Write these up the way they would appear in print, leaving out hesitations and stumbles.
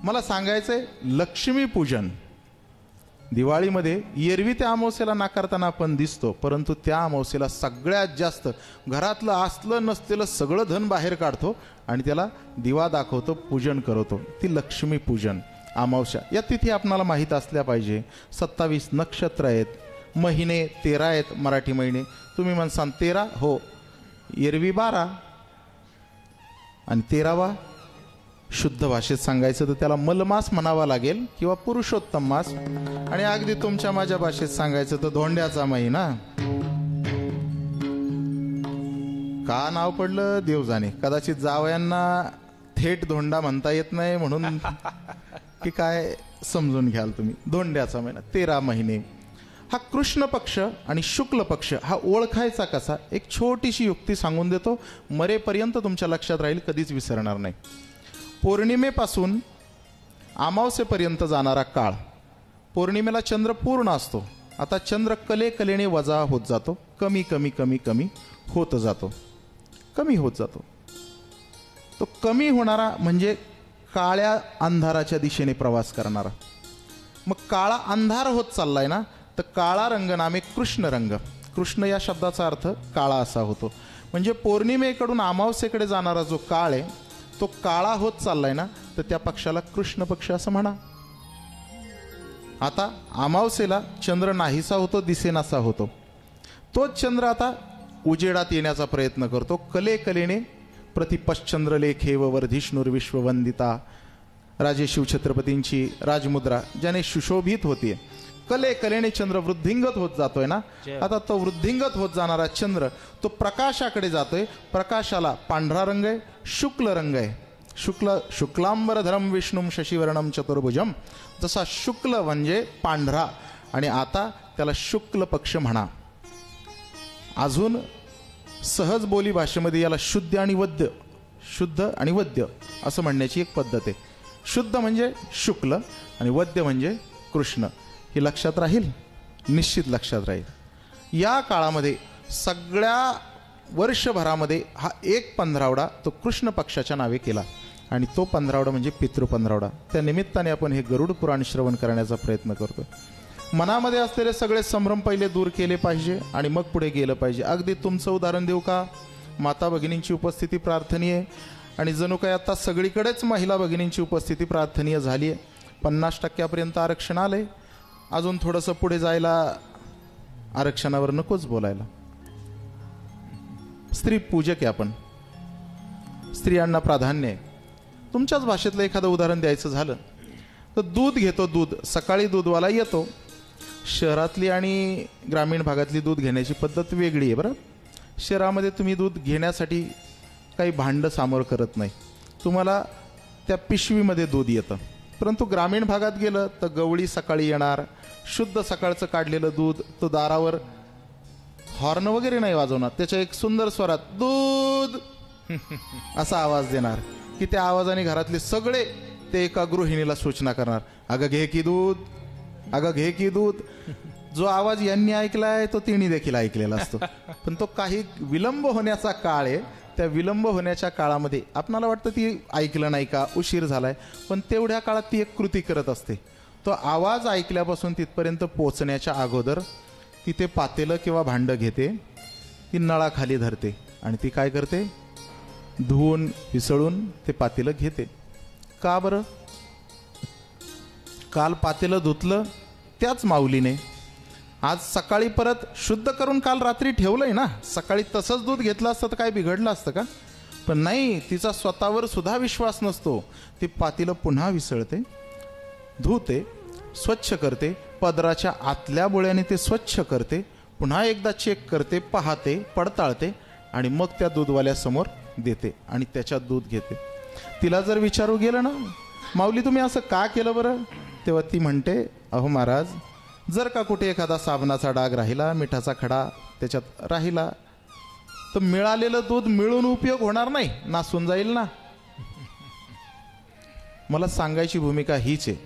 मला सांगायचंय लक्ष्मीपूजन दिवाळीमध्ये एरवी त्या अमावस्येला नाकारताना आपण दिसतो, परंतु त्या अमावस्येला सगळ्यात जास्त घरातलं असलं नसलेलं सगळं धन बाहेर काढतो आणि त्याला दिवा दाखवतो, पूजन करतो. ती लक्ष्मीपूजन अमावस्या. या तिथी आपणाला माहीत असल्या पाहिजे. 27 नक्षत्र आहेत, महिने 13 आहेत, मराठी महिने. तुम्ही म्हणसान 13, हो, एरवी 12 आणि 13वा शुद्ध भाषेत सांगायचं तर त्याला मलमास म्हणावा लागेल किंवा पुरुषोत्तम मास, आणि अगदी तुमच्या माझ्या भाषेत सांगायचं तर धोंड्याचा महिना. का नाव पडलं देव जाणे. कदाचित जावयांना थेट धोंडा म्हणता येत नाही म्हणून की काय समजून घ्याल तुम्ही. धोंड्याचा महिना 13 महिने. हा कृष्ण पक्ष आणि शुक्ल पक्ष हा ओळखायचा कसा, एक छोटीशी युक्ती सांगून देतो, मरेपर्यंत तुमच्या लक्षात राहील, कधीच विसरणार नाही. पौर्णिमेपासून अमावस्येपर्यंत जाणारा काळ. पौर्णिमेला चंद्र पूर्ण असतो. आता चंद्र कलेने वजा होत जातो, कमी कमी कमी कमी होत जातो, कमी होत जातो. तो कमी होणारा म्हणजे काळ्या अंधाराच्या दिशेने प्रवास करणारा. मग काळा अंधार होत चाललाय ना, तर काळा रंग नामे कृष्ण रंग. कृष्ण या शब्दाचा अर्थ काळा असा होतो. म्हणजे पौर्णिमेकडून अमावस्येकडे जाणारा जो काळ आहे तो काळा होत चाललाय ना, तर त्या पक्षाला कृष्ण पक्ष असं म्हणा. आता अमावस्येला चंद्र नाहीसा होतो, दिसेनासा होतो. तोच चंद्र आता उजेडात येण्याचा प्रयत्न करतो. कलेने प्रतिपश्चंद्रलेखेव वर्धिष्णुर्विश्ववंदिता, राजे शिवछत्रपतींची राजमुद्रा ज्याने सुशोभित होतीये. कलेने चंद्र वृद्धिंगत होत जातोय ना. आता तो वृद्धिंगत होत जाणारा चंद्र तो प्रकाशाकडे जातोय. प्रकाशाला पांढरा रंग आहे, शुक्ल रंग आहे. शुक्लांबरधरम विष्णुम शशिवर्णम चतुर्भुजम. जसा शुक्ल म्हणजे पांढरा, आणि आता त्याला शुक्ल पक्ष म्हणा. अजून सहज बोली भाषेमध्ये याला शुद्ध आणि वद्य असं म्हणण्याची एक पद्धत आहे. शुद्ध म्हणजे शुक्ल आणि वद्य म्हणजे कृष्ण. हे लक्षात राहील, निश्चित लक्षात राहील. या काळामध्ये सगळ्या वर्षभरामध्ये हा एक पंधरावडा तो कृष्ण पक्षाच्या नावे केला, आणि तो पंधरावडा म्हणजे पितृपंधरावडा. त्या निमित्ताने आपण हे गरुड पुराण श्रवण करण्याचा प्रयत्न करतो. मनामध्ये असलेले सगळे संभ्रम पहिले दूर केले पाहिजे आणि मग पुढे गेलं पाहिजे. अगदी तुमचं उदाहरण देऊ का? माता भगिनींची उपस्थिती प्रार्थनीय, आणि जणू काय आता सगळीकडेच महिला भगिनींची उपस्थिती प्रार्थनीय झाली आहे. 50% आरक्षण आलंय. अजून थोडंसं पुढे जायला आरक्षणावर नकोच बोलायला. स्त्री पूजक आहे आपण, स्त्रियांना प्राधान्य आहे. तुमच्याच भाषेतलं एखादं उदाहरण द्यायचं झालं तर दूध घेतो. दूध सकाळी दूधवाला येतो. शहरातली आणि ग्रामीण भागातली दूध घेण्याची पद्धत वेगळी आहे बरं. शहरामध्ये तुम्ही दूध घेण्यासाठी काही भांडं सामोर करत नाही, तुम्हाला त्या पिशवीमध्ये दूध येतं. परंतु ग्रामीण भागात गेलं तर गवळी सकाळी येणार, शुद्ध सकाळचं काढलेलं दूध. तो दारावर हॉर्न वगैरे नाही वाजवणार, त्याच्या एक सुंदर स्वरात दूध असा आवाज देणार की त्या आवाजाने घरातले सगळे ते एका गृहिणीला सूचना करणार, अगं घे की दूध, अगं घे की दूध. जो आवाज यांनी ऐकलाय तो तिने देखील ऐकलेला असतो. पण तो काही विलंब होण्याचा काळ आहे. त्या विलंब होण्याच्या काळामध्ये आपणाला वाटतं ती ऐकलं नाही का, उशीर झालाय, पण तेवढ्या काळात ती एक कृती करत असते. तो आवाज ऐकल्यापासून तिथपर्यंत पोहोचण्याच्या अगोदर ती ते पातेलं किंवा भांडं घेते, ती नळाखाली धरते आणि ती काय करते, धुवून विसळून ते पातेलं घेते. का बरं? काल पातेलं धुतलं त्याच माऊलीने आज सकाळी परत शुद्ध करून काल रात्री ठेवलंय ना. सकाळी तसंच दूध घेतलं असतं तर काय बिघडलं असतं का? पण नाही, तिचा स्वतःवर सुद्धा विश्वास नसतो. ती पातेलं पुन्हा विसळते, धुते, स्वच्छ करते, पदराच्या आतल्या बोळ्याने ते स्वच्छ करते, पुन्हा एकदा चेक करते, पाहते, पडताळते आणि मग त्या दूधवाल्यासमोर देते आणि त्याच्यात दूध घेते. तिला जर विचारू गेलं ना, माऊली तुम्ही असं का केलं बरं, तेव्हा ती म्हणते, अहो महाराज, जर का कुठे एखादा साबणाचा डाग राहिला, मिठाचा खडा त्याच्यात राहिला, तर मिळालेलं दूध मिळून उपयोग होणार नाही, नासून जाईल ना. मला सांगायची भूमिका हीच आहे.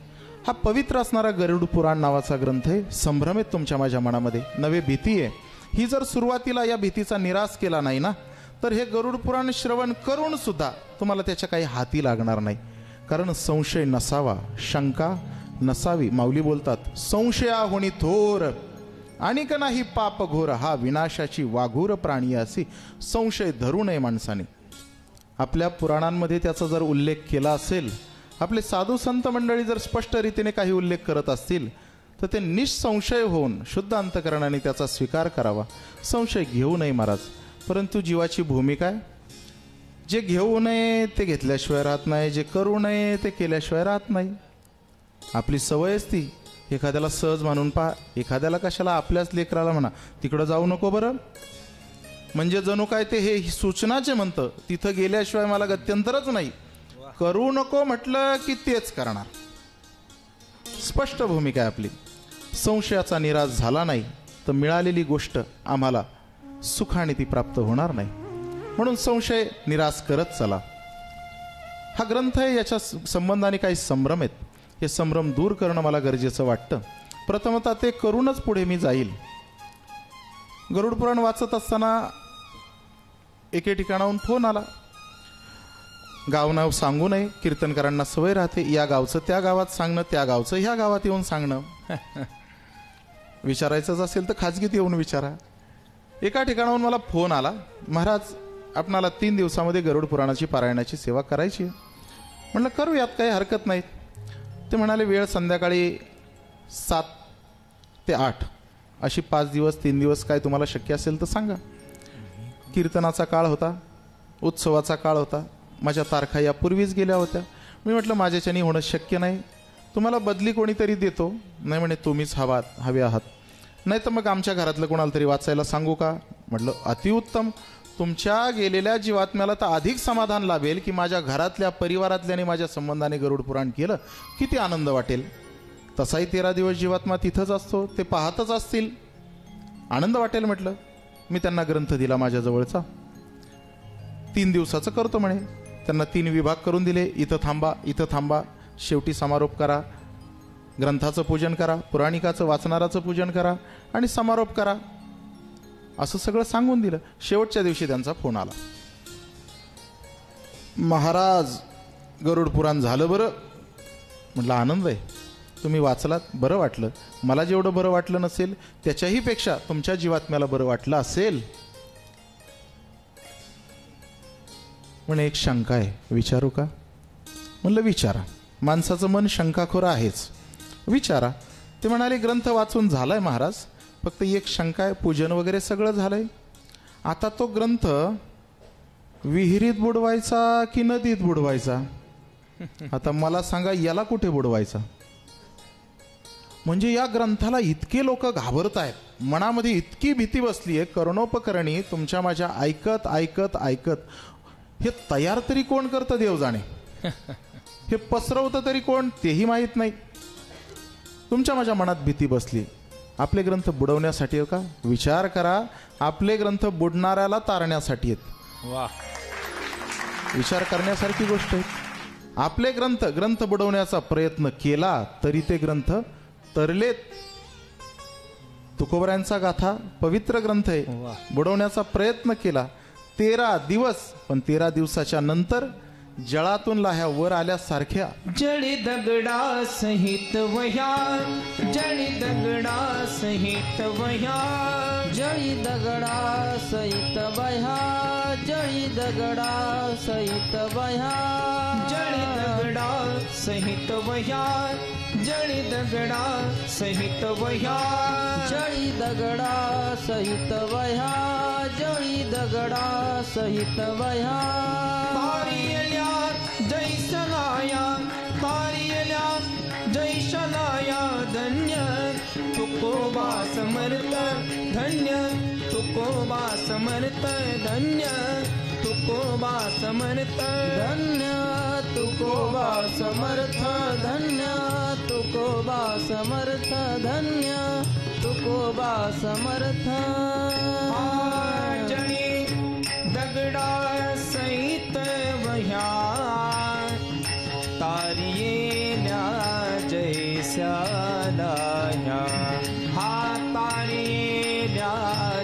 हा पवित्र असणारा गरुड पुराण नावाचा ग्रंथ आहे. संभ्रम आहे तुमच्या माझ्या मनामध्ये, नवे भीती आहे. ही जर सुरुवातीला या भीतीचा निराश केला नाही ना, तर हे गरुड पुराण श्रवण करून सुद्धा तुम्हाला त्याच्या काही हाती लागणार नाही. कारण संशय नसावा, शंका नसावी. माऊली बोलतात, संशया होणी थोर आणिक नाही पाप घोर, हा विनाशाची वाघूर प्राणी असी संशय धरू नये माणसाने. आपल्या पुराणांमध्ये त्याचा जर उल्लेख केला असेल, आपले साधू संत मंडळी जर स्पष्ट रीतीने काही उल्लेख करत असतील, तर ते निसंशय होऊन शुद्ध अंतकरणाने त्याचा स्वीकार करावा. संशय घेऊ नये महाराज. परंतु जीवाची भूमिका आहे, जे घेऊ नये ते घेतल्याशिवाय राहत नाही, जे करू नये ते केल्याशिवाय राहत नाही. आपली सवयच ती. एखाद्याला सहज म्हणून पहा, एखाद्याला कशाला आपल्याच लेकराला म्हणा तिकडं जाऊ नको बरं, म्हणजे जणू काय ते हे सूचनाचे म्हणतं, तिथं गेल्याशिवाय मला गत्यंतरच नाही. करू नको म्हटलं की तेच करणार. स्पष्ट भूमिका आहे आपली. संशयाचा निराश झाला नाही तर मिळालेली गोष्ट आम्हाला सुखाने ती प्राप्त होणार नाही. म्हणून संशय निराश करत चला. हा ग्रंथ आहे, याच्या संबंधाने काही संभ्रम आहेत. हे संभ्रम दूर करणं मला गरजेचं वाटतं. प्रथमतः ते करूनच पुढे मी जाईल. गरुड पुराण वाचत असताना एके ठिकाणाहून फोन आला. गाव नाव सांगू नये, कीर्तनकारांना सवय राहते या गावचं त्या गावात सांगणं, त्या गावचं ह्या गावात येऊन सांगणं. विचारायचंच असेल तर खाजगीत येऊन विचारा. एका ठिकाणाहून मला फोन आला, महाराज आपणाला 3 दिवसामध्ये गरुड पुराणाची पारायणाची सेवा करायची आहे. म्हटलं करू, यात काही हरकत नाही. ते म्हणाले वेळ संध्याकाळी 7 ते 8 अशी 5 दिवस 3 दिवस काय तुम्हाला शक्य असेल तर सांगा. कीर्तनाचा काळ होता, उत्सवाचा काळ होता, माझ्या तारखा यापूर्वीच गेल्या होत्या. मी म्हटलं माझ्याच्यानी होणं शक्य नाही, तुम्हाला बदली कोणीतरी देतो. नाही म्हणे तुम्हीच हवे आहात. नाही तर मग आमच्या घरातलं कोणाला तरी वाचायला सांगू का. म्हटलं अतिउत्तम. तुमच्या गेलेल्या जीवात्म्याला तर अधिक समाधान लाभेल की माझ्या घरातल्या परिवारातल्याने माझ्या संबंधाने गरुड पुराण केलं, किती आनंद वाटेल. तसाही 13 दिवस जीवात्मा तिथंच असतो, ते पाहतच असतील, आनंद वाटेल. म्हटलं मी त्यांना ग्रंथ दिला माझ्याजवळचा, 3 दिवसाचं करतो म्हणे. त्यांना 3 विभाग करून दिले, इथं थांबा इथं थांबा, शेवटी समारोप करा, ग्रंथाचं पूजन करा, पुराणिकाचं वाचणाराचं पूजन करा आणि समारोप करा, असं सगळं सांगून दिलं. शेवटच्या दिवशी त्यांचा फोन आला, महाराज गरुड पुराण झालं बरं. म्हटलं आनंद आहे, तुम्ही वाचलात, बरं वाटलं. मला जेवढं बरं वाटलं नसेल त्याच्याही पेक्षा तुमच्या जीवात्म्याला बरं वाटलं असेल. म्हणे एक शंका आहे, विचारू का. म्हणलं विचारा. माणसाचं मन शंकाखोर आहेच, विचारा. ते म्हणाले ग्रंथ वाचून झालाय महाराज, फक्त एक शंका आहे, पूजन वगैरे सगळं झालंय, आता तो ग्रंथ विहिरीत बुडवायचा की नदीत बुडवायचा. आता मला सांगा, याला कुठे बुडवायचा. म्हणजे या ग्रंथाला इतके लोक घाबरत आहेत, मनामध्ये इतकी भीती बसली आहे. करणोपकरणी तुमच्या माझ्या ऐकत ऐकत ऐकत हे तयार तरी कोण करतं देव जाणे, हे पसरवतं तरी कोण तेही माहीत नाही. तुमच्या माझ्या मनात भीती बसली. आपले ग्रंथ बुडवण्यासाठी हो का. विचार करा, आपले ग्रंथ बुडणाऱ्याला तारण्यासाठी आहेत. वा, विचार करण्यासारखी गोष्ट आहे. आपले ग्रंथ बुडवण्याचा प्रयत्न केला तरी ते ग्रंथ तरलेत. तुकोबऱ्यांचा गाथा पवित्र ग्रंथ आहे, बुडवण्याचा प्रयत्न केला 13 दिवस, पण 13 दिवसाच्या नंतर जळातून लाह्या वर आल्यासारख्या. जळी दगडा सहित वह्या, जळी दगडा सहित वह्या, जळी दगडा सहित वह्या, जळी दगडा सहित वह्या, जळी दगडा सहित वह्या, जळी दगडा सहित वह्या, जळी दगडा सहित वह्या, जळी दगडा सहित वह्या. तारियल्या जैसलाया, तारियल्या जैसलाया, धन्य तुकोबा समर्थ, धन्य तुकोबा समर्थ, धन्य तुकोबा समर्थ, धन्य तुकोबा समर्थ, धन्य तुकोबा समर्थ, धन्य तुकोबा समर्थ. जळी दगडा सहित वह्या, तारियेल्या जैस्या लाह्या, हा तारियेल्या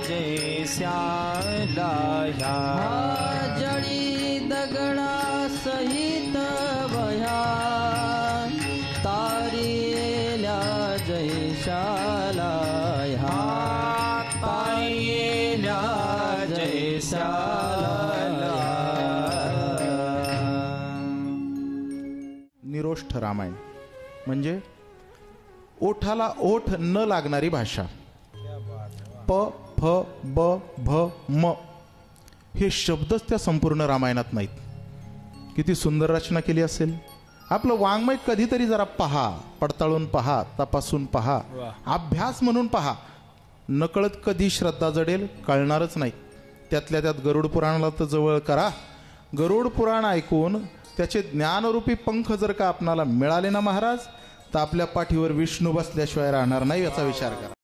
जैस्या लाह्या. जळी दगडा सहित वह्या, निरोष्ठ रामायण म्हणजे ओठाला ओठ न लागणारी भाषा. प फ ब भ म हे शब्दच त्या संपूर्ण रामायणात नाहीत. किती सुंदर रचना केली असेल. आपलं वाङ्मय कधीतरी जरा पहा, पडताळून पहा, तपासून पहा, अभ्यास म्हणून पहा. नकळत कधी श्रद्धा जडेल कळणारच नाही. त्यातल्या त्यात गरुड पुराणाला तर जवळ करा. गरुड पुराण ऐकून त्याचे ज्ञानरूपी पंख जर का आपणाला मिळाले ना महाराज, तर आपल्या पाठीवर विष्णू बसल्याशिवाय राहणार नाही याचा विचार करा.